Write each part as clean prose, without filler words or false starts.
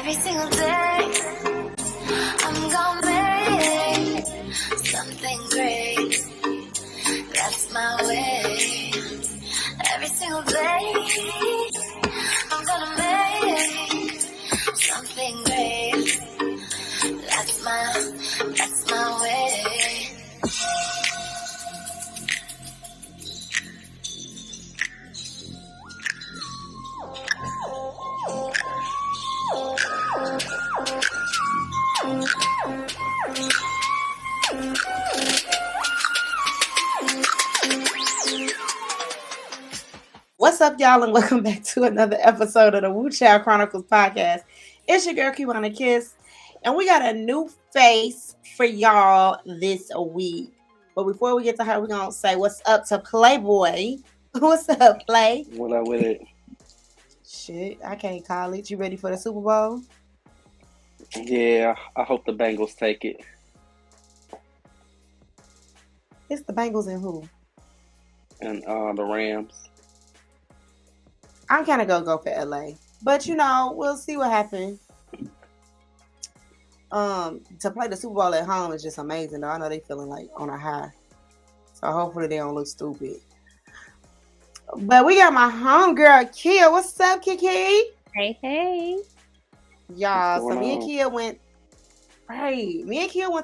Every single day, I'm gonna make something great. That's my way. Every single day, I'm gonna make something great. That's my way. What's up, y'all, and welcome back to another episode of the Whew Chile Chronicles Podcast. It's your girl, Cubana Kiss, and we got a new face for y'all this week. But before we get to her, we're going to say what's up to Playboy. What's up, Play? What up with it? Shit, I can't call it. You ready for the Super Bowl? Yeah, I hope the Bengals take it. It's the Bengals and who? And the Rams. I'm kind of going to go for LA. But, you know, we'll see what happens. To play the Super Bowl at home is just amazing, though. I know they feeling like on a high. So hopefully they don't look stupid. But we got my homegirl, Kia. What's up, Kiki? Hey. Y'all, so me and Kia went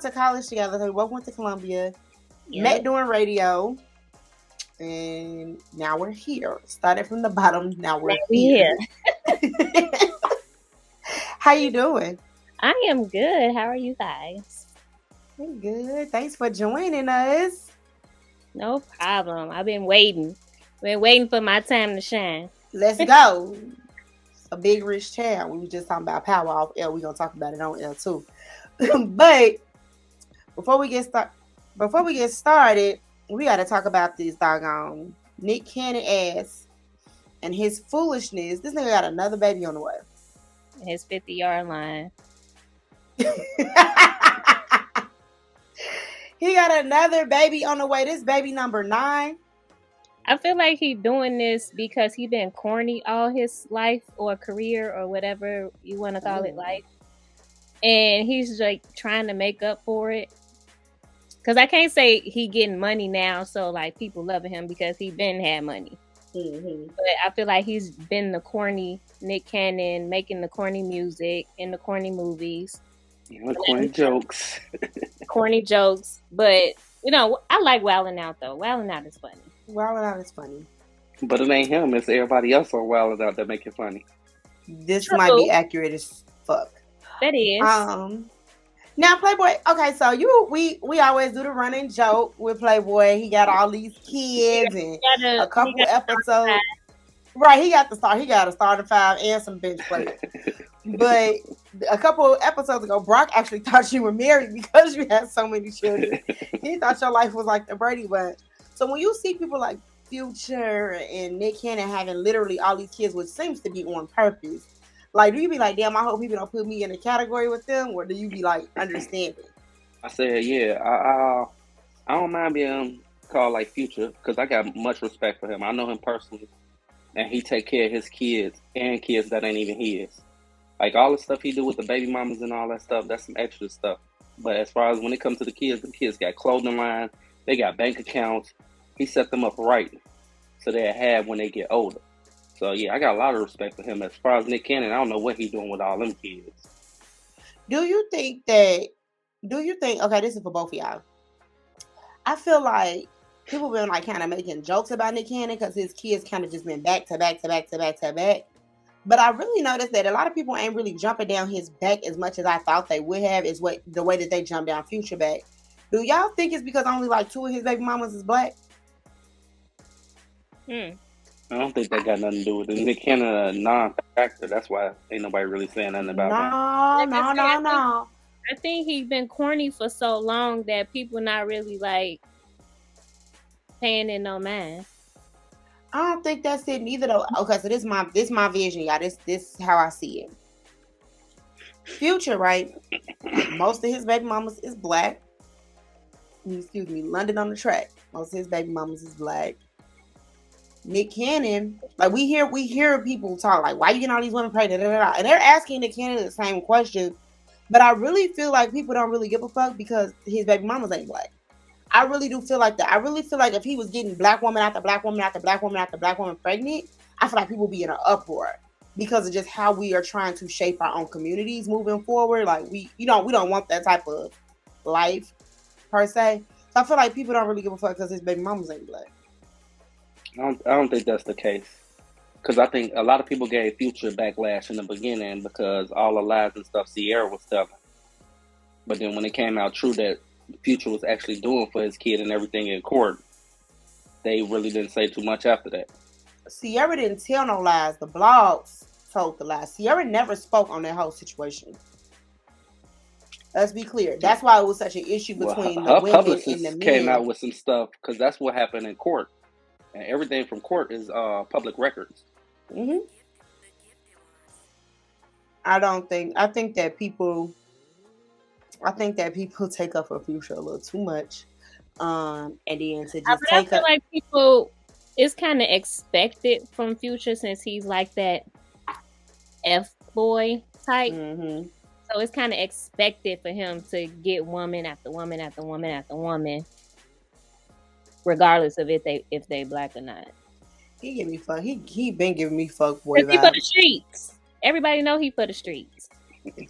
to college together. So we both went to Columbia. Yep. Met doing radio. And now we're here. Started from the bottom. Now we're here. How you doing? I am good. How are you guys? I'm good. Thanks for joining us. No problem. I've been waiting. Been waiting for my time to shine. Let's go. It's a big rich town. We were just talking about power off L. We're gonna talk about it on L too. But before we get started, we got to talk about this doggone Nick Cannon ass and his foolishness. This nigga got another baby on the way. His 50-yard line. He got another baby on the way. This baby number 9. I feel like he doing this because he been corny all his life or career or whatever you want to call it life. And he's like trying to make up for it. Because I can't say he getting money now, so like people loving him because he been had money. Mm-hmm. But I feel like he's been the corny Nick Cannon, making the corny music in the corny movies. Yeah, corny jokes. Corny jokes. But, you know, I like Wildin' Out, though. Wildin' Out is funny. Wildin' Out is funny. But it ain't him. It's everybody else on Wildin' Out that make it funny. This might be accurate as fuck. That is. Now, Playboy, okay, so we always do the running joke with Playboy. He got all these kids and a couple episodes. Right, he got the start. He got a starting 5 and some bench players. But a couple episodes ago, Brock actually thought you were married because you had so many children. He thought your life was like the Brady Bunch. So when you see people like Future and Nick Cannon having literally all these kids, which seems to be on purpose, like, do you be like, damn, I hope people don't put me in a category with them? Or do you be like, understanding? I said, yeah, I don't mind being called like Future because I got much respect for him. I know him personally. And he take care of his kids and kids that ain't even his. Like, all the stuff he do with the baby mamas and all that stuff, that's some extra stuff. But as far as when it comes to the kids got clothing lines, they got bank accounts. He set them up right so they'll have when they get older. So, yeah, I got a lot of respect for him. As far as Nick Cannon, I don't know what he's doing with all them kids. Okay, this is for both of y'all. I feel like people been like kind of making jokes about Nick Cannon because his kids kind of just been back to back. But I really noticed that a lot of people ain't really jumping down his back as much as I thought they would have, the way that they jump down Future back. Do y'all think it's because only like 2 of his baby mamas is black? I don't think that got nothing to do with it. Nick Cannon a non-factor. That's why ain't nobody really saying nothing about that. No. I think he's been corny for so long that people not really like paying it no mind. I don't think that's it neither though. Okay, so this my vision, y'all. This is how I see it. Future, right? Most of his baby mamas is black. London on the Track. Most of his baby mamas is black. Nick Cannon, like we hear people talk like, why you getting all these women pregnant? And they're asking Nick Cannon the same question. But I really feel like people don't really give a fuck because his baby mamas ain't black. I really do feel like that. I really feel like if he was getting black woman after black woman after black woman after black woman pregnant, I feel like people would be in an uproar because of just how we are trying to shape our own communities moving forward. Like we don't want that type of life per se. So I feel like people don't really give a fuck because his baby mamas ain't black. I don't think that's the case. Because I think a lot of people gave Future backlash in the beginning because all the lies and stuff Sierra was telling. But then when it came out true that Future was actually doing for his kid and everything in court, they really didn't say too much after that. Sierra didn't tell no lies. The blogs told the lies. Sierra never spoke on that whole situation. Let's be clear. That's why it was such an issue between the women and the men. Came out with some stuff because that's what happened in court. And everything from court is public records. Mm-hmm. I think that people take up for Future a little too much. And then to just I feel like people, it's kind of expected from Future since he's like that F-boy type. Mm-hmm. So it's kind of expected for him to get woman after woman after woman after woman, regardless of if they black or not. He give me fuck. He been giving me fuck boy vibes. He for the streets. Everybody know he for the streets.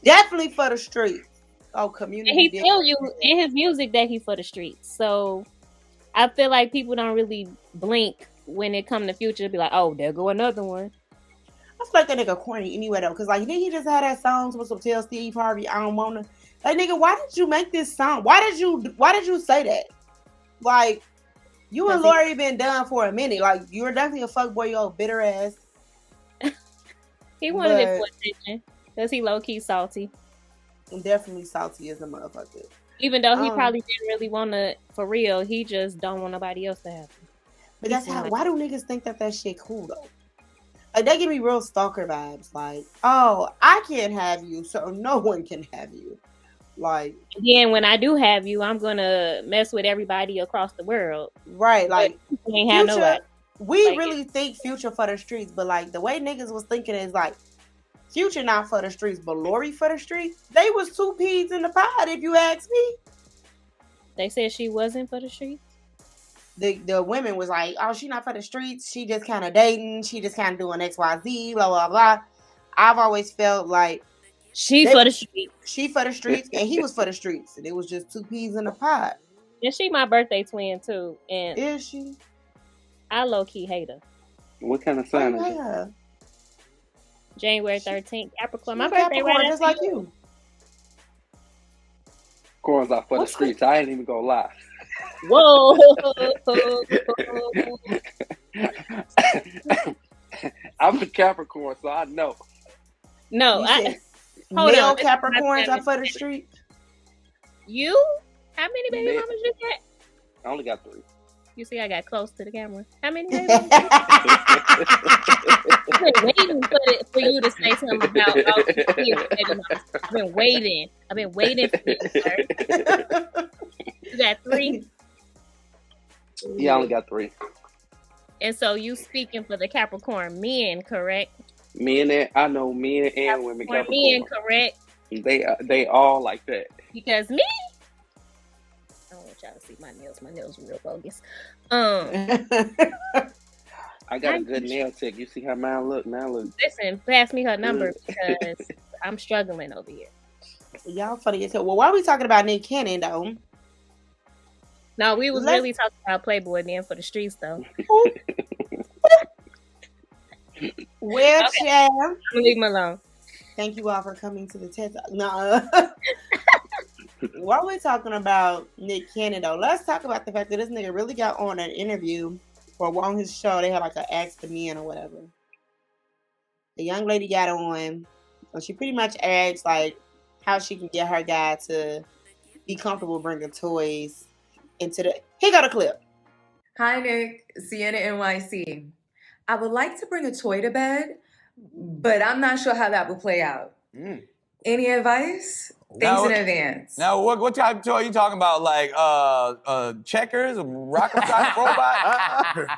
Definitely for the streets. Oh, community. And he tell you in his music that he for the streets. So I feel like people don't really blink when it come to Future. Be like, oh, there go another one. I feel like that nigga corny anyway though, because like didn't he just have that song supposed to tell Steve Harvey I don't wanna? Like nigga, why did you make this song? Why did you say that? Like. You and Lori been done for a minute. Like, you're definitely a fuckboy, you old bitter ass. He wanted it for attention. Because he low-key salty. Definitely salty as a motherfucker. Even though he probably didn't really want to, for real, he just don't want nobody else to have him. But that's how, why do niggas think that shit cool, though? Like, they give me real stalker vibes. Like, oh, I can't have you, so no one can have you. Like, again, when I do have you, I'm gonna mess with everybody across the world. Right, like ain't have nobody. We like really think Future for the streets, but like the way niggas was thinking is like Future not for the streets, but Lori for the streets. They was two peas in the pod, if you ask me. They said she wasn't for the streets. The women was like, oh, she not for the streets. She just kind of dating. She just kind of doing XYZ, blah blah blah. I've always felt like. She for the streets. She for the streets, and he was for the streets. And it was just two peas in a pot. And she my birthday twin, too. And is she? I low-key hate her. What kind of sign is it? January 13th, Capricorn. My birthday Capricorn, right just like you. Corn's out for the streets. I ain't even gonna lie. Whoa. I'm a Capricorn, so I know. No, hold on. Capricorns are for the street. You? How many baby mamas you got? I only got 3. You see, I got close to the camera. How many baby mamas? I've been waiting for you to say something about baby mamas. I've been waiting for you, sir. You got 3? Yeah, I only got 3. And so you speaking for the Capricorn men, correct? Men, I know men and women Capricorn. Men, correct? They all like that. Because me, I don't want y'all to see my nails. My nails are real bogus. I got a good nail tech. You see how mine look? Listen, pass me her number because I'm struggling over here. Y'all funny as hell. Well, why are we talking about Nick Cannon though? No, we was really talking about Playboy then for the streets though. Well, okay. Chad, I'm gonna leave him alone. Thank you all for coming to the TED Talk. No, while we're talking about Nick Cannon, though, let's talk about the fact that this nigga really got on an interview or on his show. They had like an Ask the Men or whatever. The young lady got on, and she pretty much asked like how she can get her guy to be comfortable bringing toys into the. Here got a clip. Hi, Nick. Sienna NYC. I would like to bring a toy to bed, but I'm not sure how that would play out. Any advice? Thanks in advance. Now, what type of toy are you talking about? Like checkers, a rocket type robot?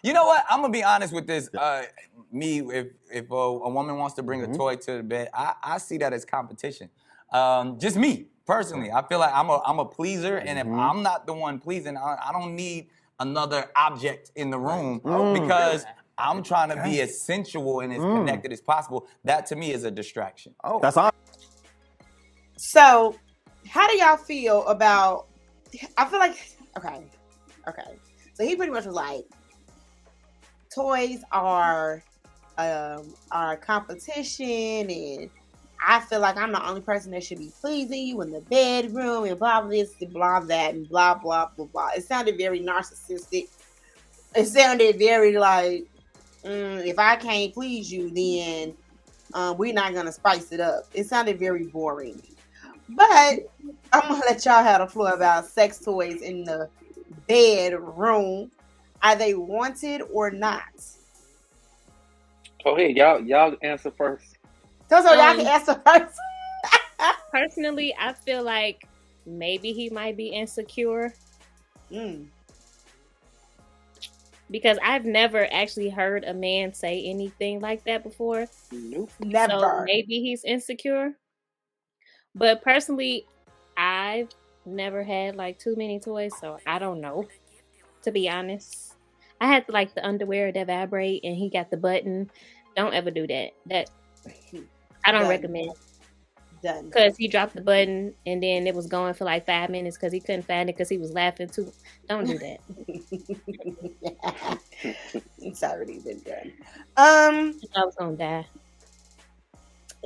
You know what? I'm gonna be honest with this. If a woman wants to bring a toy to the bed, I see that as competition. Just me personally, I feel like I'm a pleaser, and if I'm not the one pleasing, I don't need another object in the room because I'm trying to be as sensual and as connected as possible. That to me is a distraction. Oh, that's awesome. So, how do y'all feel about? I feel like okay. So he pretty much was like, toys are competition, and I feel like I'm the only person that should be pleasing you in the bedroom, and blah blah this and blah that and blah blah blah blah. It sounded very narcissistic. It sounded very like, if I can't please you, then we're not gonna spice it up. It sounded very boring. But I'm gonna let y'all have the floor about sex toys in the bedroom. Are they wanted or not? Oh, hey, y'all answer first. So y'all can answer first. Personally, I feel like maybe he might be insecure. Because I've never actually heard a man say anything like that before. Nope. Never. So maybe he's insecure. But personally, I've never had like too many toys, so I don't know. To be honest, I had like the underwear that vibrate, and he got the button. Don't ever do that. That I don't recommend. Done. Because he dropped the button, and then it was going for like 5 minutes because he couldn't find it because he was laughing too. Don't do that. It's already been done. I was gonna die.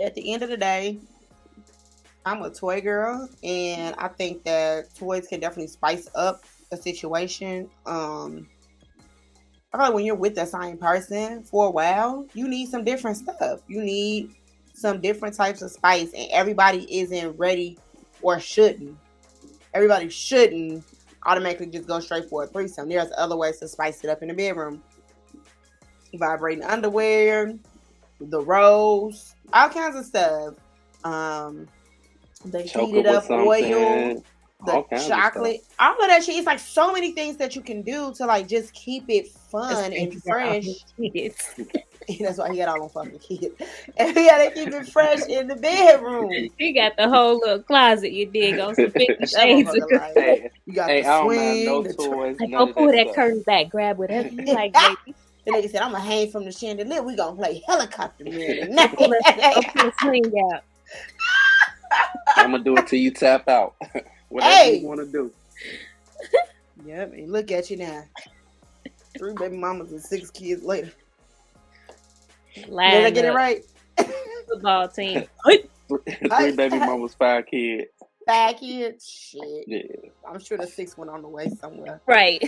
At the end of the day, I'm a toy girl, and I think that toys can definitely spice up a situation. I feel like when you're with the same person for a while, you need some different stuff. You need some different types of spice, and everybody isn't ready or shouldn't. Everybody shouldn't automatically just go straight for a threesome. There's other ways to spice it up in the bedroom. Vibrating underwear, the rose, all kinds of stuff. The heated up oil, the chocolate, all of that shit. It's like so many things that you can do to like just keep it fun and fresh. That's why he got all them fucking kids. And we gotta keep it fresh in the bedroom. He got the whole little closet, you dig, on some 50 shades. Hey, you got I the don't swing, mind no the toys. Like, go pull that curtain back, grab whatever you like, baby. The nigga said, I'm gonna hang from the chandelier. We gonna play helicopter man. Pull the swing out. I'm gonna do it till you tap out. Whatever you want to do. Yep, and look at you now. 3 baby mamas and 6 kids later. Did I get it right? Football team. 3 baby mamas, 5 kids. 5 kids? Shit. Yeah. I'm sure the 6th one on the way somewhere. Right.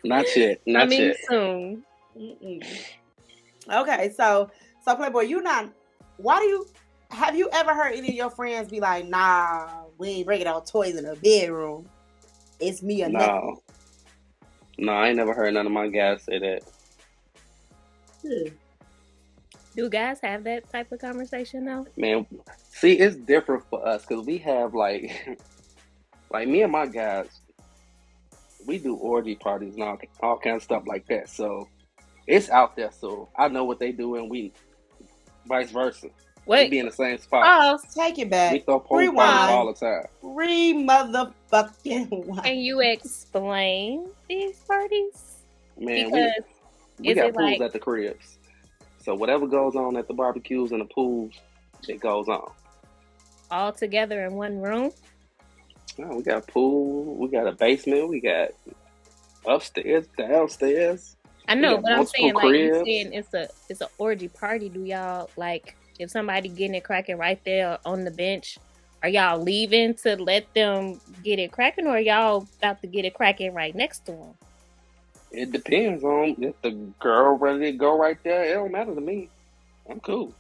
Not yet. Not yet. Soon. Okay, so Playboy, have you ever heard any of your friends be like, nah, we ain't bringing out toys in the bedroom. It's me or nothing. No, I ain't never heard none of my guys say that. Do guys have that type of conversation though? Man, see, it's different for us because we have like me and my guys, we do orgy parties and all kinds of stuff like that. So it's out there. So I know what they do, and we vice versa. We be in the same spot. Oh, take it back. We throw pool parties all the time. Motherfucking. Can you explain these parties? Man, because we got pools at the cribs. So whatever goes on at the barbecues and the pools, it goes on. All together in one room? No, we got a pool, we got a basement, we got upstairs, downstairs. I know, but I'm saying like you saying it's a orgy party. Do y'all like if somebody getting it cracking right there on the bench, are y'all leaving to let them get it cracking, or are y'all about to get it cracking right next to them? It depends on if the girl ready to go right there. It don't matter to me. I'm cool.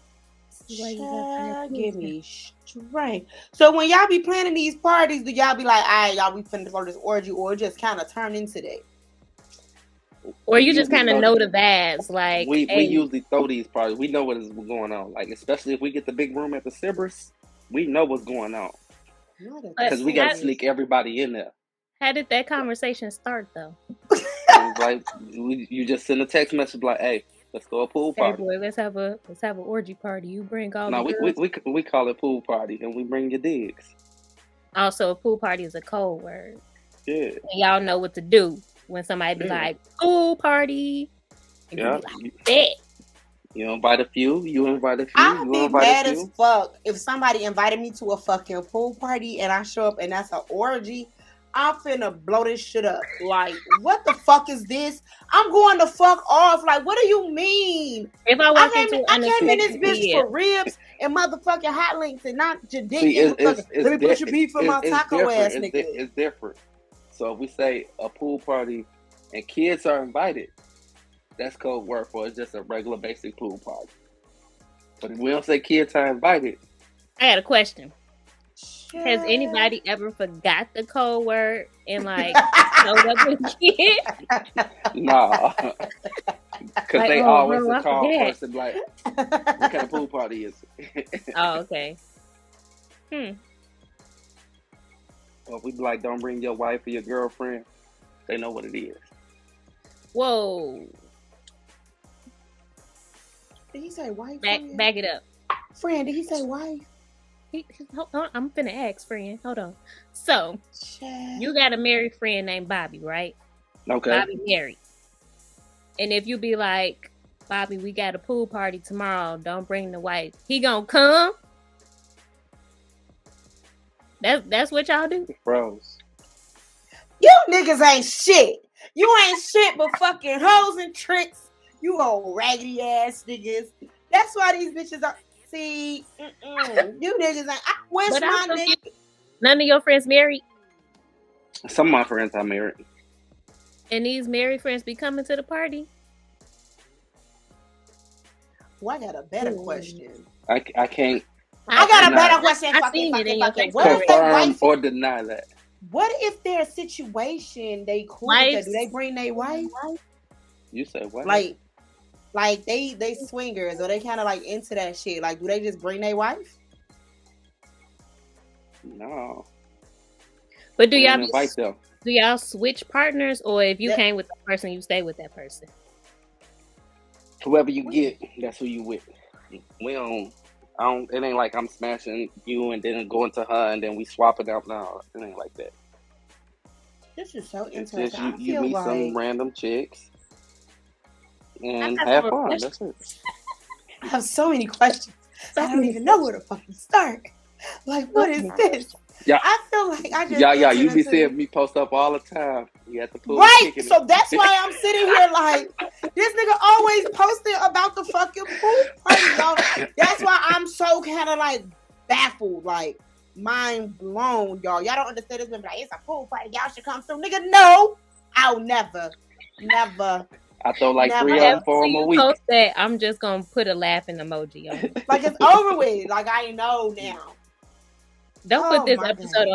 Give me strength. So when y'all be planning these parties, do y'all be like, all right, y'all, we finna go to this orgy, or just kind of turn into that? Or you just kind of know the vibes, like we usually throw these parties. We know what is going on. Like especially if we get the big room at the Sybris, we know what's going on because we got to sneak everybody in there. How did that conversation start, though? It was like you just send a text message like, "Hey, let's go a pool Hey party." boy, let's have an orgy party. You bring all No, the girls. we call it pool party, and we bring your digs. Also, a pool party is a code word. Yeah. And y'all know what to do when somebody be like, pool party. And Yeah. you be like, bet. You invite a few. You invite a few. I'd You be invite mad a as few. fuck if somebody invited me to a fucking pool party and I show up and that's an orgy. I'm finna blow this shit up. Like, what the fuck is this? I'm going to fuck off. Like, what do you mean? If I walk into I came in this bitch for ribs and motherfucking hot links and not your dick. Let me put your beef in my taco ass nigga. It's different. So if we say a pool party and kids are invited, that's code word for it's just a regular basic pool party. But if we don't say kids are invited. I got a question. Has anybody ever forgot the code word and like showed up with a kid? Nah. Because like, they always a call person like, what kind of pool party is it? Oh, okay. Or we be like, don't bring your wife or your girlfriend. They know what it is. Whoa. Did he say wife? Back it up. Friend, did he say wife? Hold on, I'm finna ask, friend. Hold on. So, you got a married friend named Bobby, right? Okay. Bobby married. And if you be like, Bobby, we got a pool party tomorrow. Don't bring the wife. He gonna come? That's what y'all do? Bros. You niggas ain't shit. You ain't shit but fucking hoes and tricks. You old raggedy ass niggas. That's why these bitches are... See, you niggas ain't... Where's my nigga? None of your friends married? Some of my friends are married. And these married friends be coming to the party? Well, I got a better question. I can't... I got a better question. Confirm or deny that. What if their situation, they cool? Do they bring their wife? You said what? Like they swingers, or they kind of like into that shit. Like, do they just bring their wife? No. But do y'all switch partners, or if you came with the person, you stay with that person? Whoever you get, that's who you with. It ain't like I'm smashing you and then going to her and then we swap it out. No, it ain't like that. This is so interesting. You meet some random chicks and have fun. That's it. I have so many questions. I don't even know where to fucking start. Like, what is this? Yeah. I feel like I just... Yeah, you be seeing me post up all the time. You at the pool. Right, so that's why I'm sitting here like, this nigga always posting about the fucking pool party, y'all. That's why I'm so kind of like baffled, like mind blown, y'all. Y'all don't understand this, but like, it's a pool party. Y'all should come through. Nigga, no. I'll never. I throw like 3 of them for them a week. Post that, I'm just going to put a laughing emoji on it. Like, it's over with. Like, I know now. Don't put this episode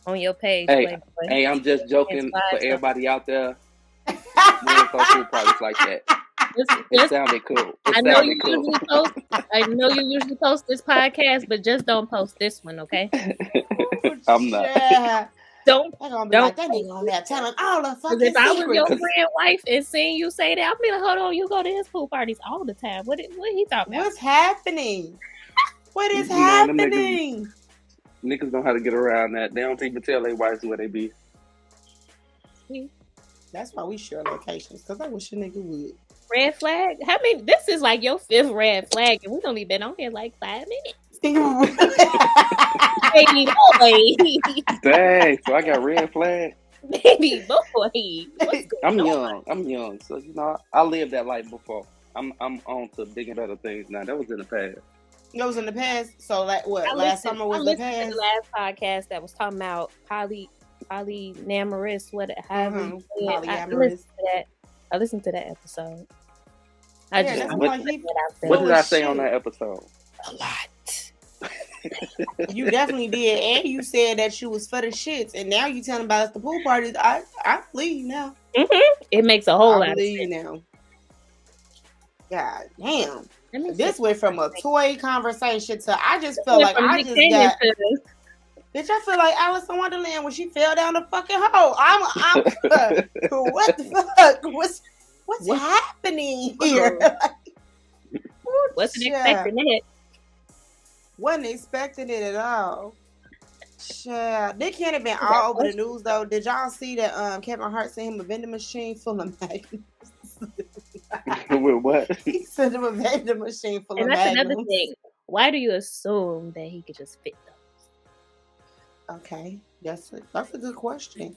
on your page. Hey, I'm just joking for everybody out there. We don't throw pool parties like that. It sounded cool. I know you usually post this podcast, but just don't post this one, okay? I'm not. Yeah. Don't. Like, that nigga on there telling all the fucking if I was secrets. your friend wife and seeing you say that, I'd be like, hold on, you go to his pool parties all the time. What he talking about? What's happening? What is happening? Niggas know how to get around that. They don't even tell their wives where they be. That's why we share locations, because I wish a nigga would. Red flag? How many? This is like your 5th red flag, and we've only been on here like 5 minutes. Baby boy. Dang, so I got red flag. Baby boy. I'm young. So, I lived that life before. I'm on to bigger, better things now. That was in the past. It was in the past. So, like, what? Last summer was the past? To the last podcast that was talking about polyamorous, polyamorous. I listened to that episode. What did I say on that episode? A lot. You definitely did, and you said that you was for the shits, and now you telling about us the pool parties. I believe you now. Mm-hmm. It makes a whole lot of sense. I believe you now. God damn. This went from a toy conversation to I just felt like I just got Bitch, I feel like Alice in Wonderland when she fell down the fucking hole. I'm what the fuck? What's happening here? Wasn't expecting it. Wasn't expecting it at all. Yeah, Nick Cannon been all over the news though. Did y'all see that Kevin Hart sent him a vending machine full of magnums? With what? He sent him a vending machine full of magnums. And that's magnums. another thing. Why do you assume that he could just fit those? Okay, that's a good question.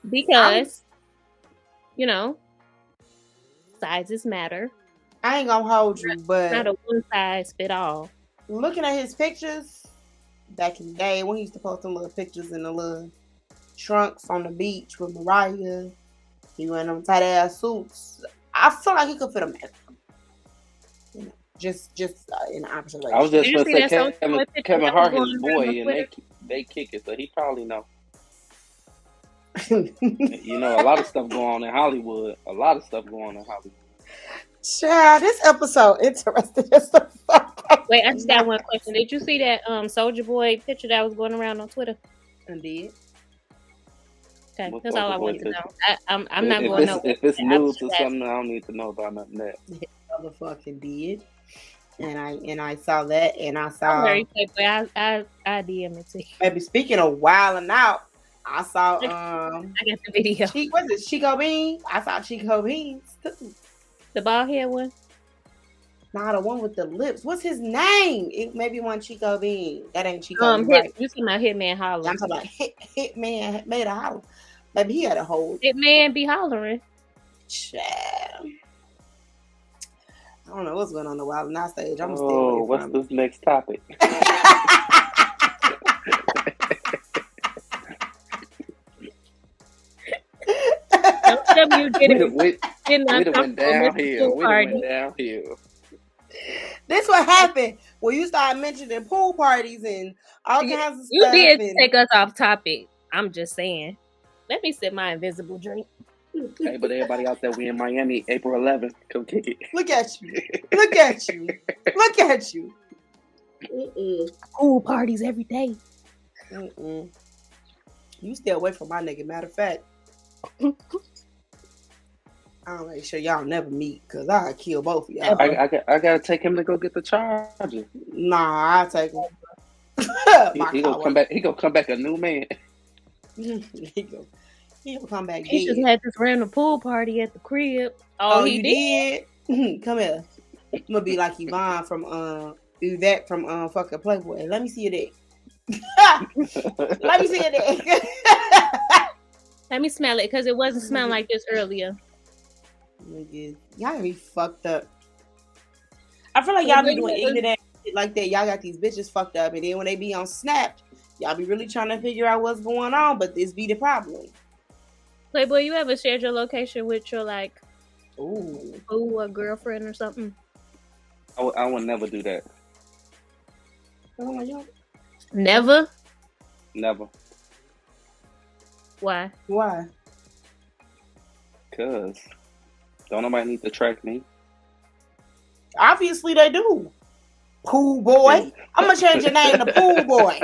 Because you know, sizes matter. I ain't gonna hold you, but not a one size fit all. Looking at his pictures back in the day when he used to post them little pictures in the little trunks on the beach with Mariah, he went them tight ass suits. I feel like he could fit a mask. You know, just in observation. I was just gonna say Kevin Hart his boy, and they kick it, so he probably know. You know, a lot of stuff going on in Hollywood. Child, this episode interesting as the fuck. Wait, I just got one question. Did you see that Soulja Boy picture that was going around on Twitter? Indeed. Okay, that's all I wanted to know. I'm not going to know. If it's news or something, I don't need to know about nothing that. Motherfucking did. And I saw that, and I saw. I'm very quick, but I DM it to you. Maybe speaking of wilding out, I saw. I got the video. Was it Chico Beans? I saw Chico Beans too. The bald head one? Nah, the one with the lips. What's his name? It maybe one Chico Bean. That ain't Chico Bean. Right. You talking about Hitman Holler? I'm talking about Hitman made a holler. Maybe he had a whole. Hitman be hollering. Child. I don't know what's going on the Wild Now stage. I'm still. What's this next topic? You did it. We went downhill. This what happened when you start mentioning pool parties and all kinds of stuff. You did take us off topic. I'm just saying. Let me sip my invisible drink. Hey, but everybody out there, we in Miami, April 11th. Come kick it. Look at you. Look at you. Look at you. Pool parties every day. You stay away from my nigga. Matter of fact. I'll make sure y'all never meet because I'll kill both of y'all. I gotta take him to go get the charger. Nah, I'll take him. he gonna come back. He gonna come back a new man. He gonna come back. He just had this random pool party at the crib. Oh, he did. Come here. I'm gonna be like Yvonne from Yvette from fucking Playboy. Let me see your dick. Let me see your dick. Let me smell it because it wasn't smelling like this earlier. Y'all be fucked up. I feel like y'all be doing ignorant shit like that. Y'all got these bitches fucked up, and then when they be on Snap, y'all be really trying to figure out what's going on, but this be the problem. Playboy, you ever shared your location with your a girlfriend or something? I would never do that. Never? Never. Why? Because don't nobody need to track me. Obviously they do. Pool boy. I'm gonna change your name to Pool Boy.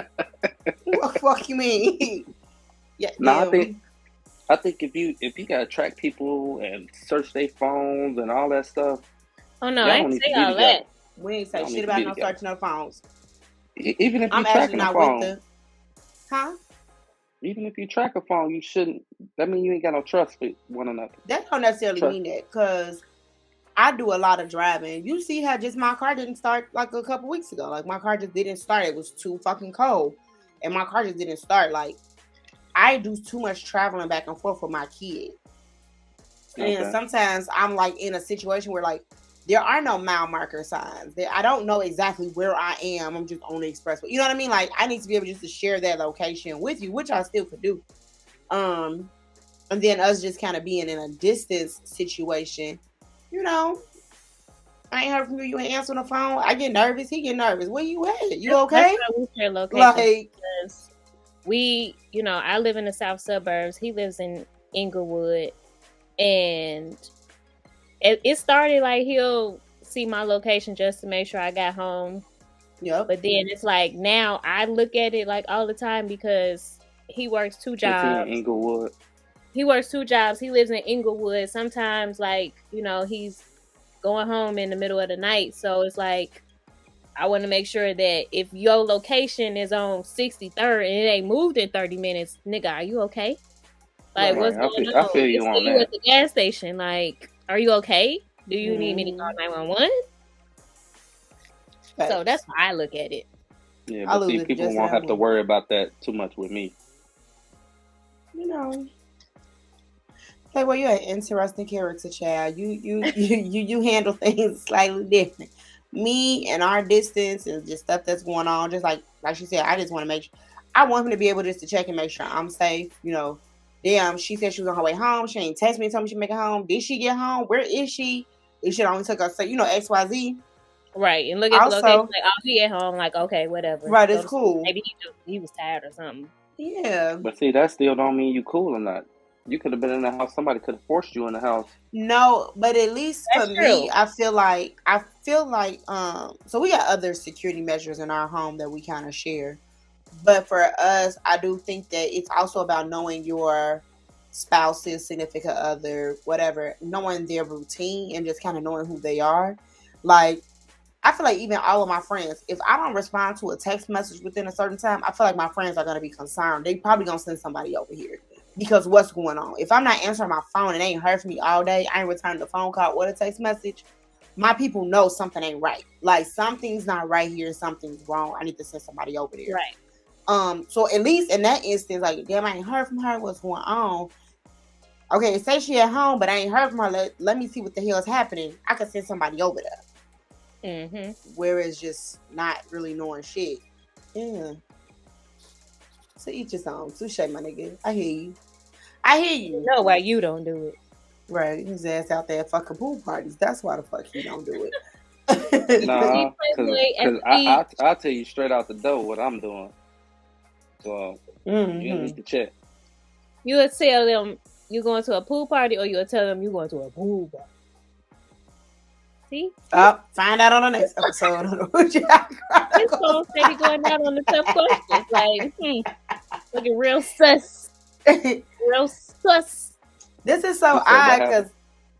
What the fuck you mean? Yeah. No, I think if you gotta track people and search their phones and all that stuff. Oh no, I ain't say all that. We ain't say shit about no searching no phones. Even if you tracking a phone. Huh? Even if you track a phone, you shouldn't. That means you ain't got no trust for one another. That don't necessarily mean that, because I do a lot of driving. You see how just my car didn't start like a couple weeks ago. Like my car just didn't start. It was too fucking cold, and my car just didn't start. Like I do too much traveling back and forth with my kid, and sometimes I'm like in a situation where like there are no mile marker signs. I don't know exactly where I am. I'm just on the expressway. You know what I mean? Like I need to be able just to share that location with you, which I still could do. And then us just kind of being in a distance situation, you know, I ain't heard from you. You ain't answering the phone. I get nervous. He get nervous. Where you at? You okay? That's why we share location. Like we, I live in the south suburbs. He lives in Inglewood, and it started like he'll see my location just to make sure I got home Yep. But then it's like now I look at it like all the time because he works 2 jobs. In Inglewood. He works 2 jobs. He lives in Inglewood. Sometimes, like, you know, he's going home in the middle of the night. So it's like, I want to make sure that if your location is on 63rd and it ain't moved in 30 minutes, nigga, are you okay? Like, what's going on? I feel you on that. You at the gas station. Like, are you okay? Do you need me to call 911? So that's how I look at it. Yeah, but see, people won't have to worry about that too much with me. You know. Hey, well, you're an interesting character, child. You handle things slightly different. Me and our distance and just stuff that's going on, just like she said, I just want to make sure. I want him to be able just to check and make sure I'm safe. You know, damn, she said she was on her way home. She ain't text me and told me she make it home. Did she get home? Where is she? It should only took us, XYZ. Right, and look at the location, like, oh, he at home, like, okay, whatever. Right, it's cool. Maybe he was tired or something. Yeah. But see, that still don't mean you cool or not. You could have been in the house. Somebody could have forced you in the house. No, but at least for me, I feel like so we got other security measures in our home that we kind of share. But for us, I do think that it's also about knowing your spouse's significant other, whatever, knowing their routine and just kind of knowing who they are. Like, I feel like even all of my friends, if I don't respond to a text message within a certain time, I feel like my friends are going to be concerned. They probably going to send somebody over here because what's going on? If I'm not answering my phone and they ain't heard from me all day, I ain't returning the phone call or the text message, my people know something ain't right. Like, something's not right here. Something's wrong. I need to send somebody over there. Right. So at least in that instance, like, damn, I ain't heard from her. What's going on? Okay, say she at home, but I ain't heard from her. Let me see what the hell is happening. I could send somebody over there. Mm-hmm. Whereas just not really knowing shit. Yeah. So each his own. Touche, my nigga. I hear you. You know why you don't do it. Right. His ass out there at fucking pool parties. That's why the fuck he don't do it. Nah, because I'll tell you straight out the door what I'm doing. So you need to check. You would tell them you going to a pool party, or you would tell them you going to a pool party. See? Find out on the next episode of the Whew Chile Chronicles. This phone said he going out on the tough questions. Like, looking real sus. Real sus. This is so odd because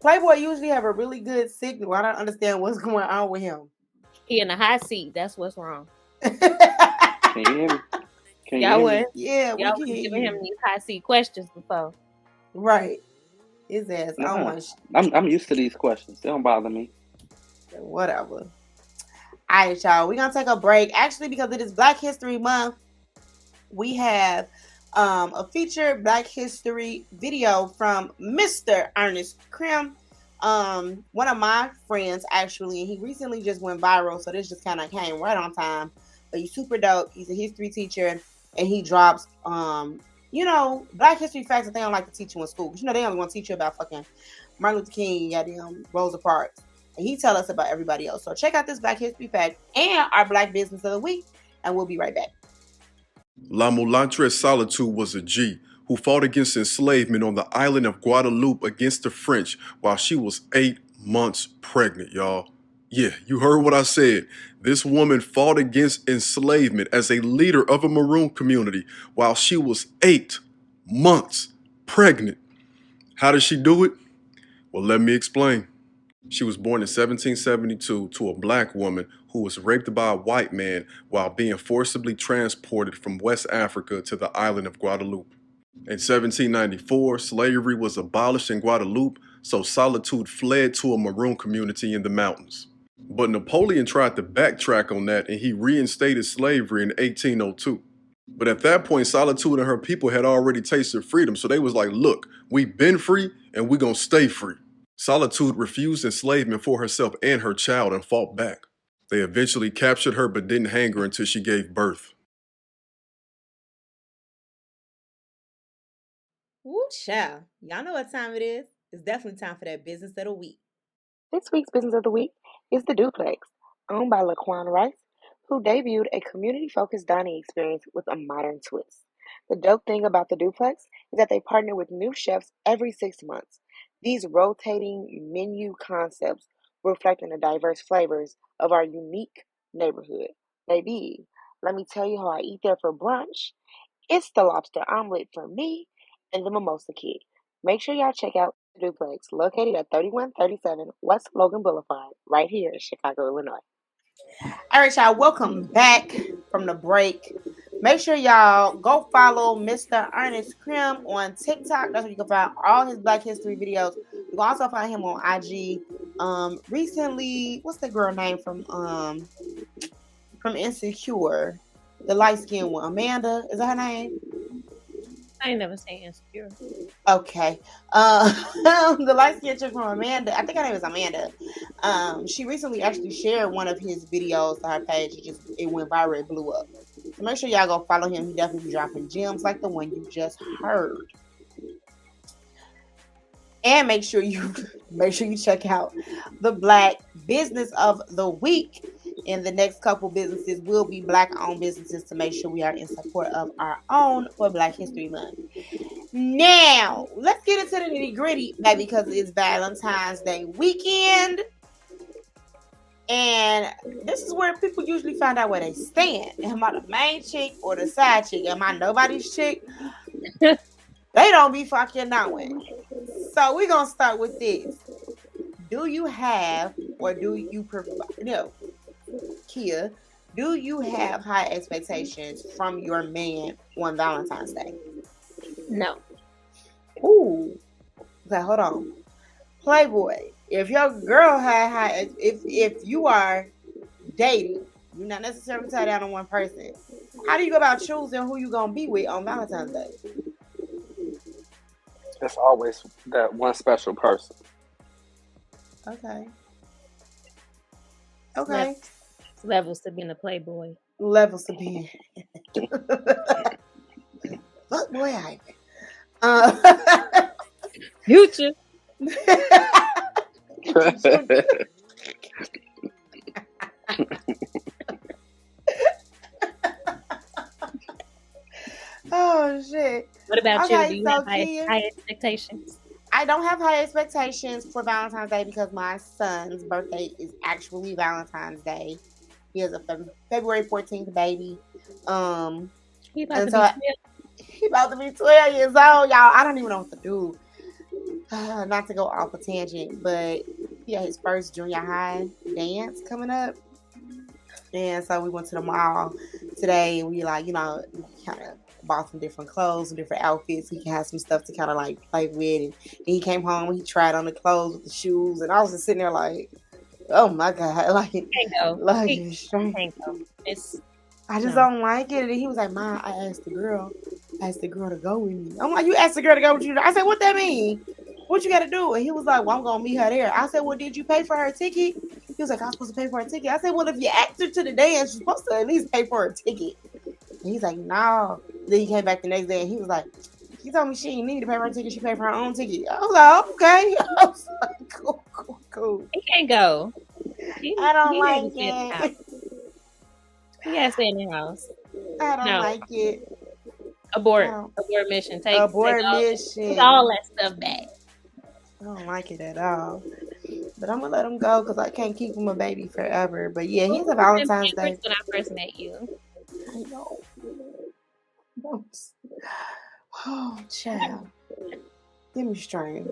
Playboy usually have a really good signal. I don't understand what's going on with him. He in the hot seat. That's what's wrong. Can you hear me? Y'all was giving him these hot seat questions before. Right. His ass. I'm used to these questions. They don't bother me. Whatever. All right, y'all. We're gonna take a break. Actually, because it is Black History Month, we have a featured Black History video from Mr. Ernest Krim. One of my friends, actually, and he recently just went viral, so this just kind of came right on time. But he's super dope. He's a history teacher, and he drops Black history facts that they don't like to teach you in school. Because they only want to teach you about fucking Martin Luther King, goddamn Rosa Parks. And he tell us about everybody else. So check out this Black History Fact and our Black Business of the Week, and we'll be right back. La Mulantre Solitude was a G who fought against enslavement on the island of Guadeloupe against the French while she was 8 months pregnant, y'all. Yeah, you heard what I said. This woman fought against enslavement as a leader of a Maroon community while she was 8 months pregnant. How did she do it? Well, let me explain. She was born in 1772 to a black woman who was raped by a white man while being forcibly transported from West Africa to the island of Guadeloupe. In 1794, slavery was abolished in Guadeloupe, so Solitude fled to a Maroon community in the mountains. But Napoleon tried to backtrack on that and he reinstated slavery in 1802. But at that point, Solitude and her people had already tasted freedom, so they was like, look, we've been free and we gonna stay free. Solitude refused enslavement for herself and her child and fought back. They eventually captured her but didn't hang her until she gave birth. Woo child. Y'all know what time it is. It's definitely time for that Business of the Week. This week's Business of the Week is the Duplex, owned by Laquan Rice, who debuted a community-focused dining experience with a modern twist. The dope thing about the Duplex is that they partner with new chefs every 6 months. These rotating menu concepts reflecting the diverse flavors of our unique neighborhood. Baby, let me tell you how I eat there for brunch. It's the lobster omelet for me and the mimosa kid. Make sure y'all check out Duplex, located at 3137 West Logan Boulevard, right here in Chicago, Illinois. All right, y'all, welcome back from the break. Make sure y'all go follow Mr. Ernest Krim on TikTok. That's where you can find all his Black History videos. You can also find him on IG. Recently, what's the girl name from Insecure? The light skinned one, Amanda. Is that her name? I ain't never seen Insecure. Okay. The light skinned chick from Amanda. I think her name is Amanda. She recently actually shared one of his videos to her page. It went viral. It blew up. So make sure y'all go follow him. He definitely dropping gems like the one you just heard. And make sure you check out the Black Business of the Week. And the next couple businesses will be Black-owned businesses to make sure we are in support of our own for Black History Month. Now, let's get into the nitty-gritty, baby, because it's Valentine's Day weekend. And this is where people usually find out where they stand. Am I the main chick or the side chick? Am I nobody's chick? They don't be fucking knowing. So we're going to start with this. Do you have or do you provide... No. Kia, do you have high expectations from your man on Valentine's Day? No. Ooh. Okay, hold on. Playboy, if your girl had if you are dating, you're not necessarily tied down on one person. How do you go about choosing who you gonna be with on Valentine's Day? It's always that one special person. Okay. Okay. Levels to being a playboy. Levels to being. Fuck boy, Future. Oh shit. What about you? Do you have Kia, high expectations? I don't have high expectations for Valentine's Day because my son's birthday is actually Valentine's Day. He has a February 14th baby. He about to be 12 years old, y'all. I don't even know what to do. Not to go off a tangent, but he had his first junior high dance coming up. And so we went to the mall today and we kind of bought some different clothes, some different outfits. He can have some stuff to kind of like play with. And he came home and he tried on the clothes with the shoes. And I was just sitting there like, oh my God. Like, can't go. Like, can't go. I just don't like it. And he was like, Ma, I asked the girl to go with me. I'm like, you asked the girl to go with you? I said, what that mean? What you got to do? And he was like, well, I'm going to meet her there. I said, well, did you pay for her ticket? He was like, I'm supposed to pay for her ticket. I said, well, if you asked her to the dance, you're supposed to at least pay for her ticket. And he's like, no. Then he came back the next day and he was like, she told me she didn't need to pay for her ticket. She paid for her own ticket. I was like, okay. I was like, cool. He can't go. I don't like it. He gotta stay in the house. I don't like it. Abort mission. Take all that stuff back. I don't like it at all. But I'm gonna let him go because I can't keep him a baby forever. But yeah, he's a Valentine's Day. When I first met you. I know. Oh, child. Give me strength.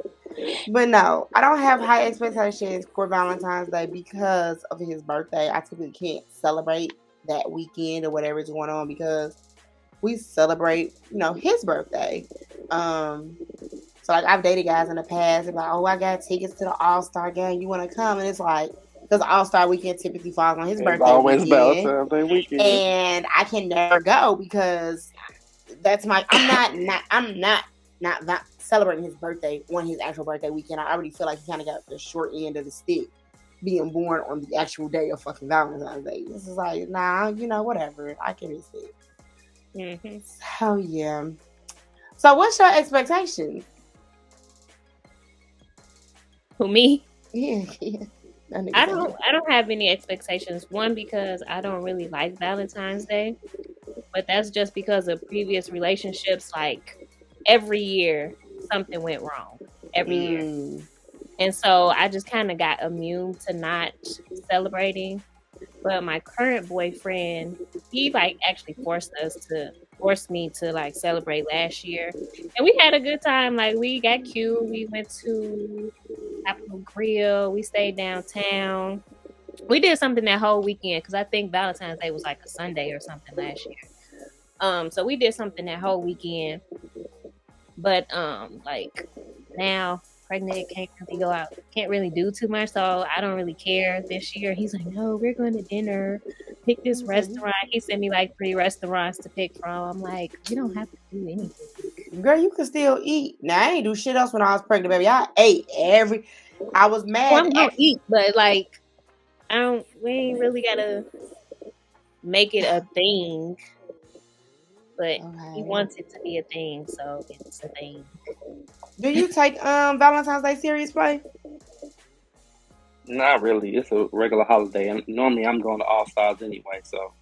But no, I don't have high expectations for Valentine's Day because of his birthday. I typically can't celebrate that weekend or whatever is going on because we celebrate, his birthday. So like I've dated guys in the past and like, oh, I got tickets to the All-Star game. You want to come? And it's like, because the All-Star weekend typically falls on his birthday. Always Valentine's Day weekend. And I can never go because that's I'm not celebrating his birthday on his actual birthday weekend. I already feel like he kind of got the short end of the stick being born on the actual day of fucking Valentine's Day. This is like, nah, whatever. I can miss it. Mm-hmm. So yeah. So what's your expectation? Who, me? Yeah. I don't have any expectations. One, because I don't really like Valentine's Day, but that's just because of previous relationships. Like every year, something went wrong. Every year, and so I just kind of got immune to not celebrating. But my current boyfriend, he like actually forced me to like celebrate last year, and we had a good time. Like we got cute. We went to Apple Grill. We stayed downtown. We did something that whole weekend because I think Valentine's Day was like a Sunday or something last year. So we did something that whole weekend. But like now pregnant, can't really go out, can't really do too much, so I don't really care this year. He's like, no, we're going to dinner, pick this restaurant. He sent me like 3 restaurants to pick from. I'm like, you don't have to do anything. Girl, you can still eat. Now I ain't do shit else when I was pregnant, baby. I ate I was mad. Well, I'm gonna eat, but like we ain't really gotta make it a thing. But he wants it to be a thing, so it's a thing. Do you take Valentine's Day serious, play? Not really. It's a regular holiday, and normally I'm going to All Stars anyway. So.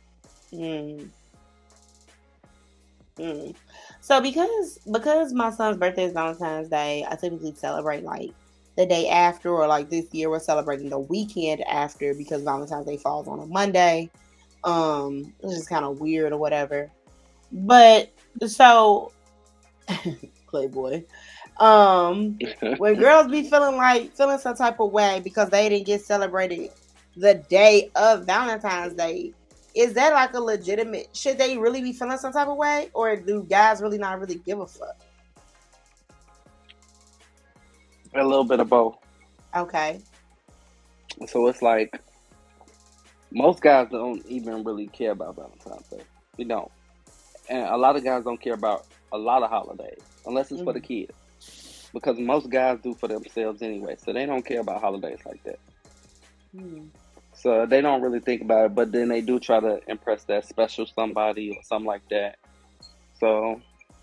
So because my son's birthday is Valentine's Day, I typically celebrate like the day after, or like this year we're celebrating the weekend after because Valentine's Day falls on a Monday. It's just kind of weird or whatever. But so Playboy. When girls be feeling some type of way because they didn't get celebrated the day of Valentine's Day, is that like a legitimate, should they really be feeling some type of way, or do guys really not really give a fuck? A little bit of both. Okay. So it's like most guys don't even really care about Valentine's Day. We don't. And a lot of guys don't care about a lot of holidays unless it's for the kids. Because most guys do for themselves anyway. So they don't care about holidays like that. So they don't really think about it. But then they do try to impress that special somebody or something like that. So,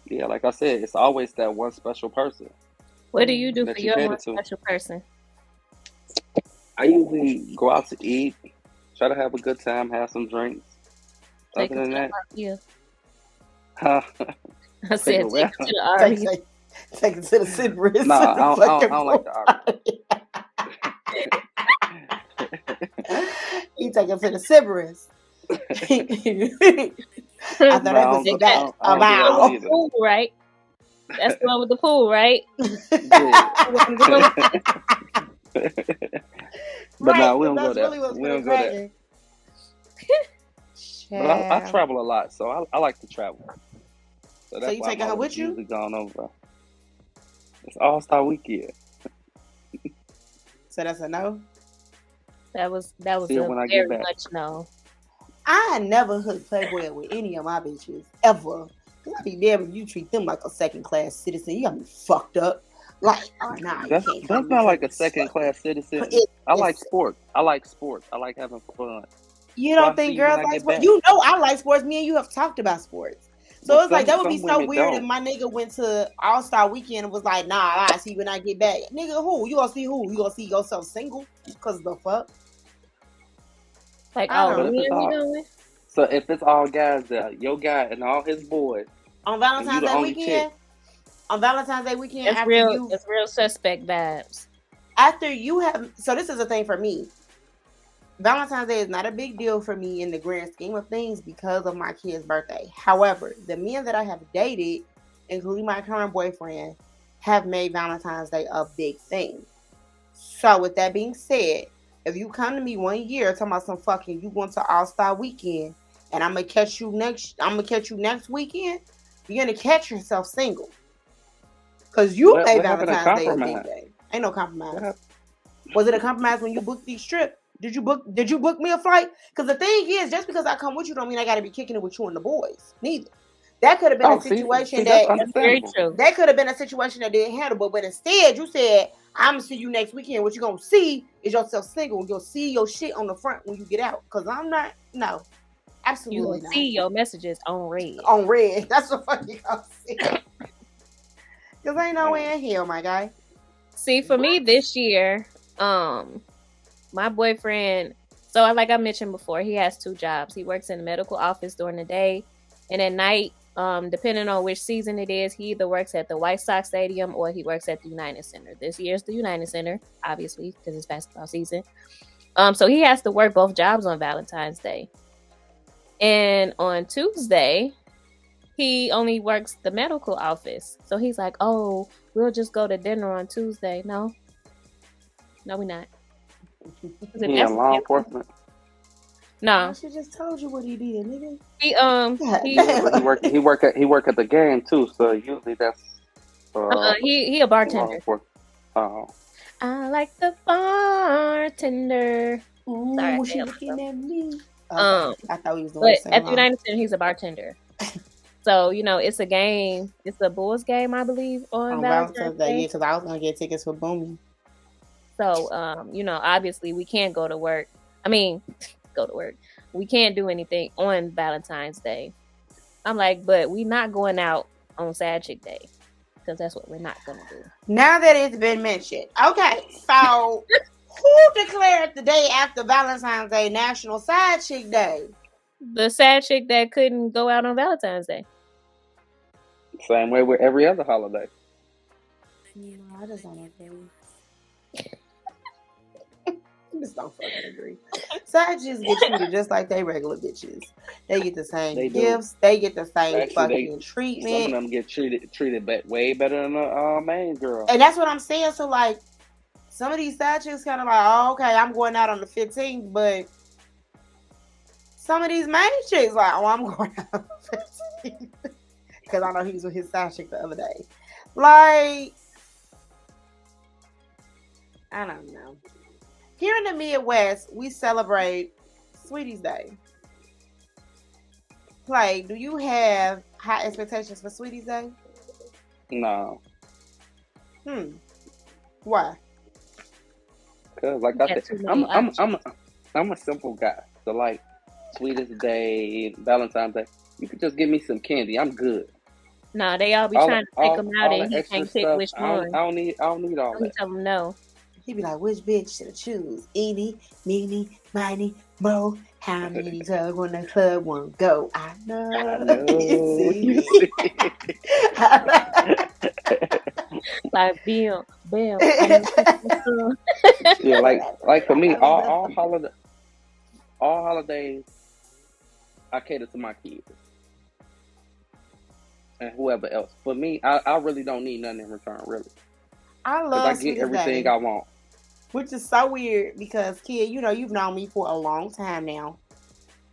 yeah, like I said, it's always that one special person. What do you do for your one special person? I usually go out to eat, try to have a good time, have some drinks. Other than that, I said, take it to the Arby's. Take it to the Citrus. No, I don't like the Arby's. You take it to the Citrus. I thought that was about the pool, right? That's the one with the pool, right? But right, no, we don't go there. Really we don't go there. But I travel a lot, so I like to travel. So you taking her with you? Gone over. It's All-Star Weekend. So that's a no? That was a very much no. I never hooked Playboy with any of my bitches, ever. Cause I be damn if you treat them like a second-class citizen. You got me fucked up. Like, oh, nah. That's not like a second-class citizen. I like sports. I like having fun. You don't think girls like sports? You know I like sports. Me and you have talked about sports. So it's like, that would be so weird if my nigga went to All-Star Weekend and was like, nah, I see when I get back. Nigga, who? You gonna see who? You gonna see yourself single? Because the fuck? Like, oh, we going? So if it's all guys there, your guy and all his boys. On Valentine's Day weekend? On Valentine's Day weekend? It's real suspect vibes. After you have... So this is the thing for me. Valentine's Day is not a big deal for me in the grand scheme of things because of my kid's birthday. However, the men that I have dated, including my current boyfriend, have made Valentine's Day a big thing. So with that being said, if you come to me one year talking about some fucking you going to All-Star Weekend and I'm gonna catch you next weekend, you're gonna catch yourself single. Cause you made Valentine's Day a big day. Ain't no compromise. Was it a compromise when you booked these trips? Did you book me a flight? Because the thing is, just because I come with you don't mean I got to be kicking it with you and the boys. Neither. That could have been a situation that's very true. That could have been a situation that didn't handle, but instead you said, I'm gonna see you next weekend. What you gonna see is yourself single. You'll see your shit on the front when you get out. Because I'm not. No, absolutely not. See your messages on red. On red. That's what fuck you gonna see. Because ain't no way in hell, my guy. See, for me this year, my boyfriend, so like I mentioned before, he has 2 jobs. He works in the medical office during the day, and at night, depending on which season it is, he either works at the White Sox Stadium or he works at the United Center. This year's the United Center, obviously, because it's basketball season. So he has to work both jobs on Valentine's Day. And on Tuesday, he only works the medical office. So he's like, oh, we'll just go to dinner on Tuesday. No, we're not. He in law enforcement. No. She just told you what he did, nigga. He work at the game too. So usually that's he a bartender. Oh. I like the bartender. Ooh, Sorry, she looking at me. I thought he was doing but at the United Center, he's a bartender. So it's a game. It's a Bulls game, I believe, on Valentine's Day. Yeah, because I was gonna get tickets for Boomy. So obviously we can't go to work. We can't do anything on Valentine's Day. I'm like, but we not going out on Sad Chick Day because that's what we're not gonna do. Now that it's been mentioned, okay. So, who declared the day after Valentine's Day National Side Chick Day? The sad chick that couldn't go out on Valentine's Day. Same way with every other holiday. No, I just don't agree. I just don't fucking agree. Side chicks get treated just like they regular bitches. They get the same gifts. They get the same fucking treatment. Some of them get treated way better than a main girl. And that's what I'm saying. So like, some of these side chicks kind of like, oh, okay, I'm going out on the 15th, but some of these main chicks like, oh, I'm going out on the 15th because I know he was with his side chick the other day. Like, I don't know. Here in the Midwest, we celebrate Sweeties Day. Play, do you have high expectations for Sweeties Day? No. Why? Cause like I said, I'm a simple guy. So like Sweetest Day, Valentine's Day, you could just give me some candy. I'm good. Nah, they all be trying to pick them out and he can't pick which one. I don't need all that. He tell them no. He be like, which bitch should I choose? Eeny, meeny, miny, mo. How many drugs when the club won't go? I know. You see. Like Bill. Yeah, like for me, all holidays, I cater to my kids and whoever else. For me, I really don't need nothing in return, really. I love get everything I want. Which is so weird because, kid, you've known me for a long time now.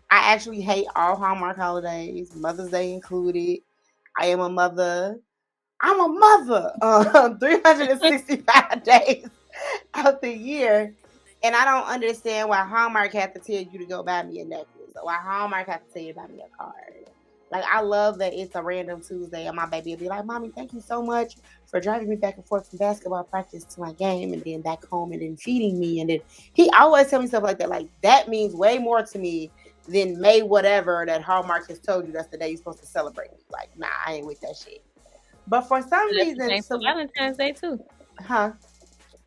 I actually hate all Hallmark holidays, Mother's Day included. I am a mother. I'm a mother 365 days of the year. And I don't understand why Hallmark had to tell you to go buy me a necklace or why Hallmark had to tell you to buy me a card. Like, I love that it's a random Tuesday and my baby will be like, Mommy, thank you so much for driving me back and forth from basketball practice to my game and then back home and then feeding me. And then he always tells me stuff like that. Like, that means way more to me than May whatever that Hallmark has told you that's the day you're supposed to celebrate me. Like, nah, I ain't with that shit. But for some reason... That's the same for Valentine's Day, too. Huh?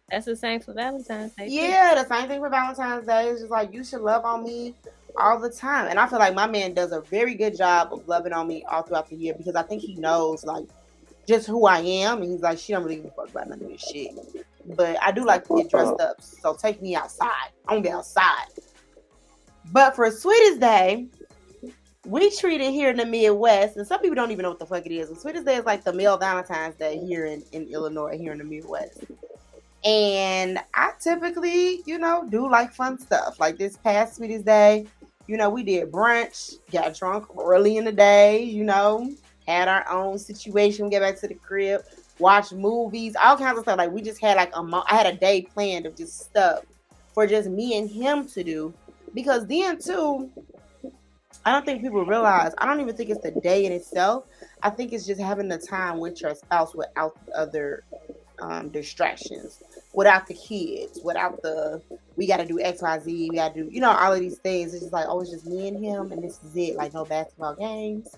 That's the same for Valentine's Day, too. Yeah, the same thing for Valentine's Day. It's just like, you should love on me all the time. And I feel like my man does a very good job of loving on me all throughout the year because I think he knows, like, just who I am. And he's like, she don't really give a fuck about none of this shit. But I do like to get dressed up. So take me outside. I want to be outside. But for Sweetest Day, we treat it here in the Midwest. And some people don't even know what the fuck it is. And Sweetest Day is like the male Valentine's Day here in Illinois, here in the Midwest. And I typically, do like fun stuff. Like this past Sweetest Day, we did brunch, got drunk early in the day, had our own situation, get back to the crib, watch movies, all kinds of stuff. Like we just had I had a day planned of just stuff for just me and him to do. Because then too, I don't think people realize, I don't even think it's the day in itself. I think it's just having the time with your spouse without the other distractions, without the kids, without we got to do X, Y, Z, we got to do, all of these things. It's just like, oh, it's just me and him, and this is it. Like, no basketball games,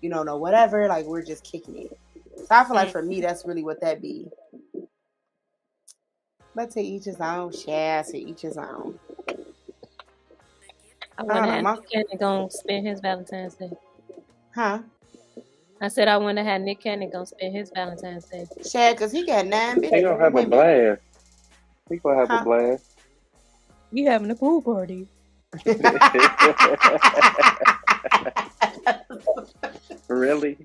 no whatever. Like, we're just kicking it. So I feel like for me, that's really what that be. But to each his own, share to each his own. I wonder how Nick Cannon gonna spend his Valentine's Day. Huh? I said I wonder how Nick Cannon gonna spend his Valentine's Day. Shad, because he got 9 bitches. He gonna have a blast. He gonna have a blast. We having a pool party. Really?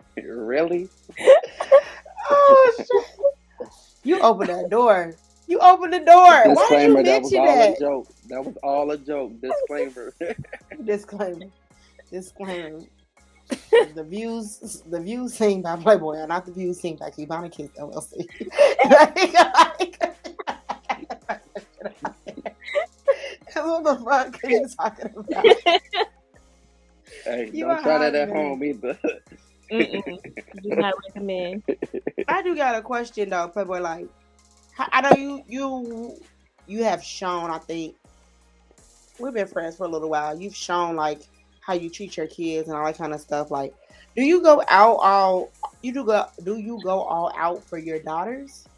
Oh shit! You open that door. You open the door. Why did you Disclaimer, that was mention all that? a joke. That was all a joke. Disclaimer. Disclaimer. The views seen by Playboy are not the views seen by Cubana Kiss LLC. What the fuck are you talking about? Hey, You don't are try that hot, at man. home either. Do not recommend. I do got a question though, Playboy. Like, I know you have shown. I think we've been friends for a little while. You've shown like how you treat your kids and all that kind of stuff. Like, do you go all out for your daughters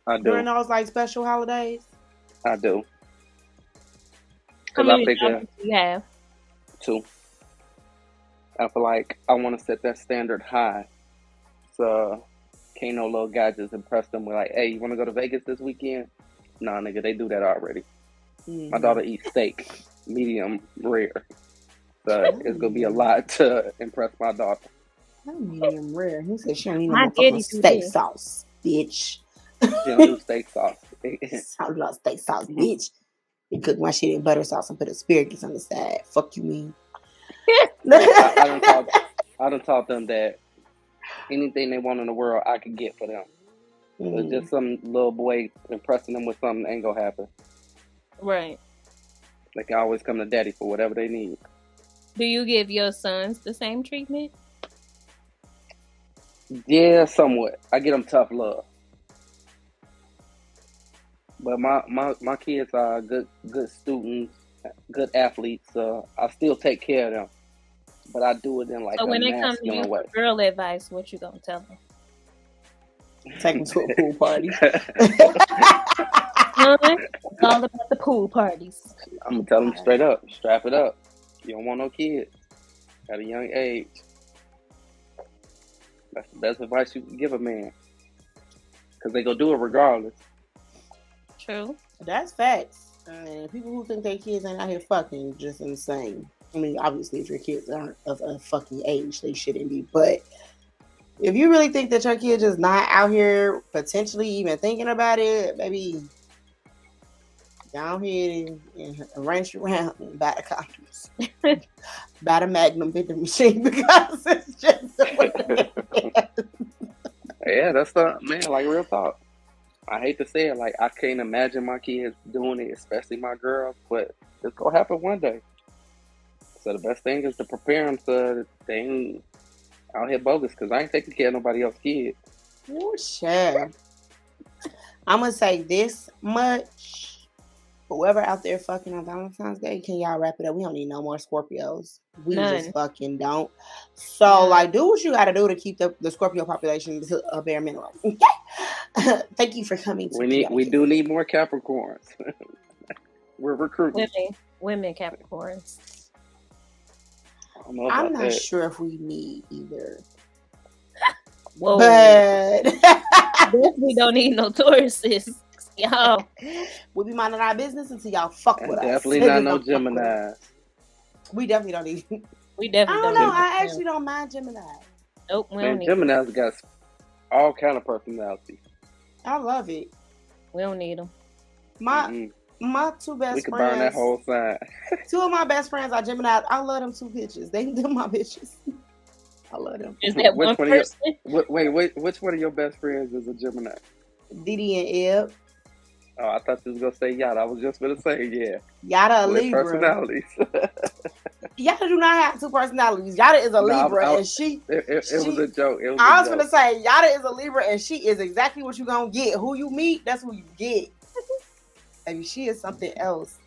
I during do. those like special holidays? I do. How Because I many figure daughters do you have? 2. I feel like I want to set that standard high. So can't no little guy just impress them with like, hey, you want to go to Vegas this weekend? Nah, nigga, they do that already. Mm-hmm. My daughter eats steak, medium rare. So it's gonna be a lot to impress my daughter. Not medium rare. Who said she don't eat no My motherfucking daddy do steak this. sauce, bitch? She don't do steak sauce. Sound like steak sauce, bitch. They cook my shit in butter sauce and put asparagus on the side. Fuck you mean? I done taught them that anything they want in the world, I can get for them. So just some little boy impressing them with something ain't gonna happen. Right. They can always come to daddy for whatever they need. Do you give your sons the same treatment? Yeah, somewhat. I get them tough love. But my kids are good students, good athletes. So I still take care of them. But I do it in like So a when they come to you masculine way. for girl advice, what you gonna tell them? Take them to a pool party. It's all about the pool parties. I'm gonna tell them straight up, strap it up. You don't want no kids at a young age. That's the best advice you can give a man. Because they gonna do it regardless. True. That's facts. And people who think their kids ain't out here fucking just insane. I mean, obviously, if your kids aren't of a fucking age, they shouldn't be. But if you really think that your kid is not out here potentially even thinking about it, maybe down here and wrench around and buy the condoms. Buy the Magnum vending machine because it's just Yeah, that's the man, like real talk. I hate to say it, like I can't imagine my kids doing it, especially my girls, but it's gonna happen one day. So the best thing is to prepare them so that they ain't out here bogus, because I ain't taking care of nobody else's kids. Oh, sure. I'm gonna say this much. Whoever out there fucking on Valentine's Day, can y'all wrap it up? We don't need no more Scorpios. We just fucking don't. So, like, do what you gotta do to keep the Scorpio population to a bare minimum. Okay? Thank you for coming. We do need more Capricorns. We're recruiting. Women Capricorns. I'm not sure if we need either. Whoa. But we don't need no Tauruses. Y'all. We'll be minding our business until y'all fuck with us. Definitely not no Gemini. We definitely don't need. We definitely don't know. I actually don't mind Gemini. Nope, we Man, don't need Gemini's got all kind of personality. I love it. We don't need them. My two best friends. We could burn that whole sign. Two of my best friends are Gemini. I love them two bitches. Them my bitches. I love them. Is that one person? Wait, which one of your best friends is a Gemini? Didi and Eb. Oh, I thought you was gonna say Yada. I was just gonna say Yada a Libra. Personalities. Yada do not have two personalities. Yada is a Libra, and she. It was a joke. I was gonna say Yada is a Libra, and she is exactly what you gonna get. Who you meet, that's who you get. I mean, she is something else.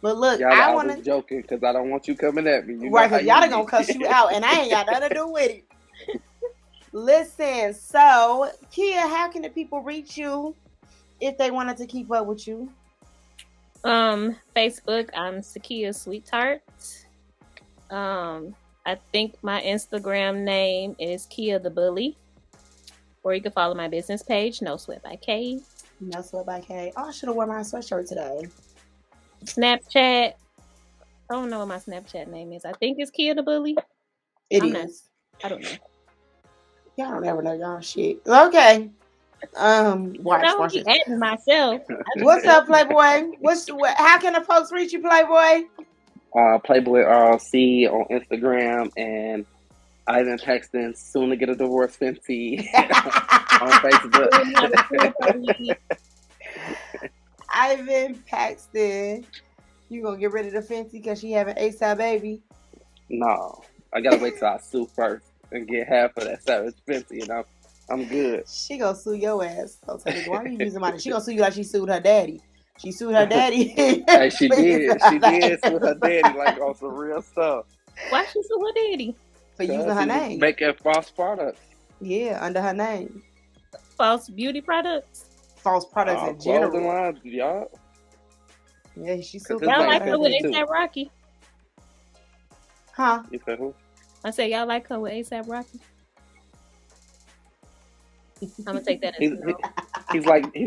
But look, Yada, I want to joking because I don't want you coming at me. Right, because Yada gonna cuss you out, and I ain't got nothing to do with it. Listen, so Kia, how can the people reach you if they wanted to keep up with you? Facebook, I'm Sakia Sweetheart. I think my Instagram name is Kia the Bully. Or you can follow my business page, No Sweat by K. No Sweat by K. Oh, I should have worn my sweatshirt today. Snapchat. I don't know what my Snapchat name is. I think it's Kia the Bully. It is. I don't know. Y'all don't ever know y'all shit. Okay. Watch it. Adding myself. What's up, Playboy? How can the folks reach you, Playboy? Playboy RLC on Instagram, and Ivan Paxton, soon to get a divorce, Fenty on Facebook. Ivan Paxton, you gonna get rid of the Fenty because she having ASAP baby? No, I gotta wait till I sue first and get half of that Savage Fenty, and I'm good. She gonna sue your ass. So why are you using money? She gonna sue you like she sued her daddy. She sued her daddy. Hey, she did. She did sue her daddy like on some real stuff. Why she sue her daddy? For using her name. Making false products. Yeah, under her name. False beauty products. False products in general. Lines, y'all. Yeah, she sued. Y'all like her with ASAP Rocky? Huh? You said who? I said y'all like her with ASAP Rocky. I'm gonna take that as no. He's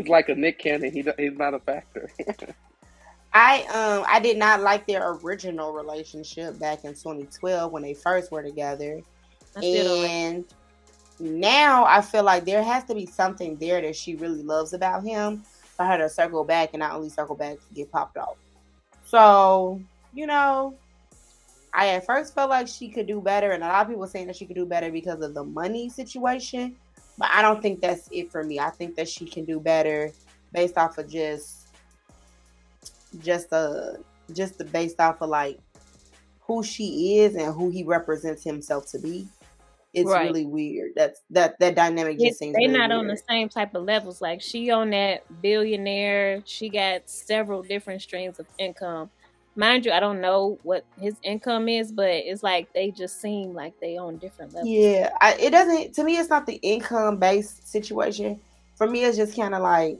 like a Nick Cannon. He's not a factor. I did not like their original relationship back in 2012 when they first were together, and now I feel like there has to be something there that she really loves about him for her to circle back, and not only circle back to get popped off. So I at first felt like she could do better, and a lot of people were saying that she could do better because of the money situation. But I don't think that's it for me. I think that she can do better based off of just based off of like who she is and who he represents himself to be. It's really weird. That dynamic just seems. They're really not weird. on the same type of levels. Like she on that billionaire. She got several different streams of income. Mind you, I don't know what his income is, but it's like they just seem like they on different levels. Yeah, it doesn't. To me, it's not the income-based situation. For me, it's just kind of like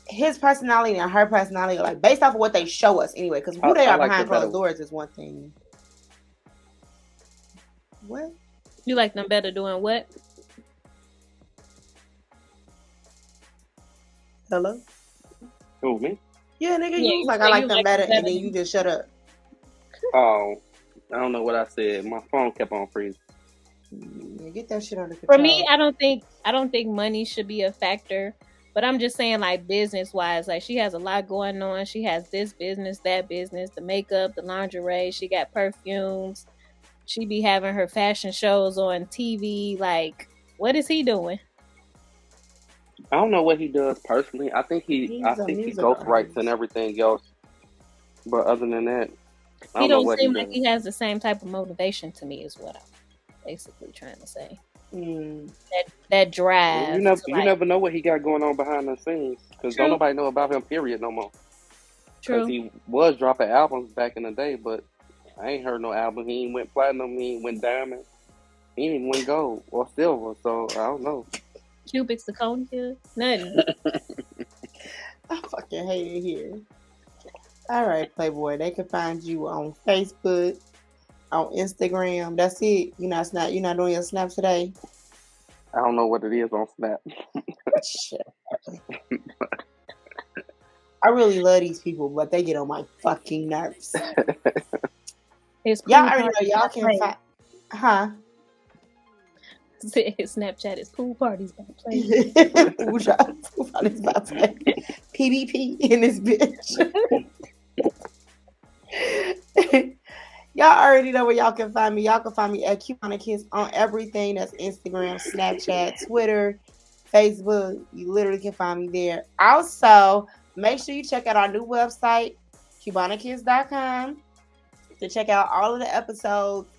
his personality and her personality, like based off of what they show us anyway. Because who they are behind closed doors is one thing. What? You like them better doing what? Hello? Who, me? Yeah, nigga, you was like, I like them better, and then you just shut up. Oh, I don't know what I said. My phone kept on freezing. Yeah, get that shit under control. For me, I don't think money should be a factor. But I'm just saying, like, business-wise, like, she has a lot going on. She has this business, that business, the makeup, the lingerie. She got perfumes. She be having her fashion shows on TV. Like, what is he doing? I don't know what he does personally. I think he ghostwrites and everything else. But other than that, he don't seem like he has the same type of motivation to me, is what I'm basically trying to say. That drive. You never know what he got going on behind the scenes because don't nobody know about him. Period. No more. True. Because he was dropping albums back in the day, but I ain't heard no album. He ain't went platinum. He ain't went diamond. He ain't even went gold or silver. So I don't know. Cubics, the cone here, nothing. I fucking hate it here. All right, Playboy. They can find you on Facebook, on Instagram. That's it. You're not doing your Snap today. I don't know what it is on Snap. Shit. I really love these people, but they get on my fucking nerves. Y'all already know y'all can find, huh? His Snapchat is pool parties by play. Pool parties by play. PvP in this bitch. Y'all already know where y'all can find me. Y'all can find me at Cubana Kiss on everything. That's Instagram, Snapchat, Twitter, Facebook. You literally can find me there. Also, make sure you check out our new website, CubanaKiss.com, to check out all of the episodes.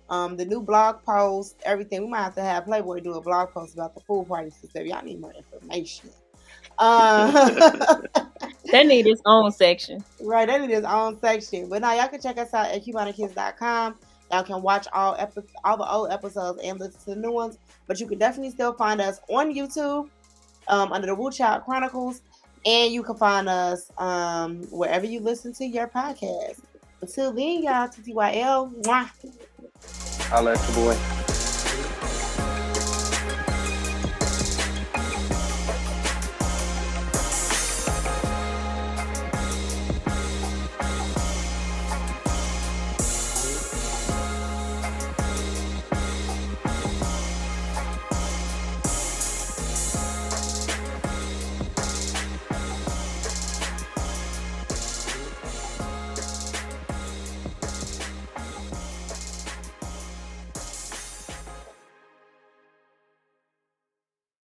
The new blog post, everything. We might have to have Playboy do a blog post about the pool party system. Y'all need more information. That need its own section. Right, that need its own section. But now y'all can check us out at CubanaKiss.com. Y'all can watch all the old episodes and listen to the new ones. But you can definitely still find us on YouTube under the Whew Chile Chronicles. And you can find us wherever you listen to your podcast. Until then, y'all, TTYL. Mwah. I'll let you boy.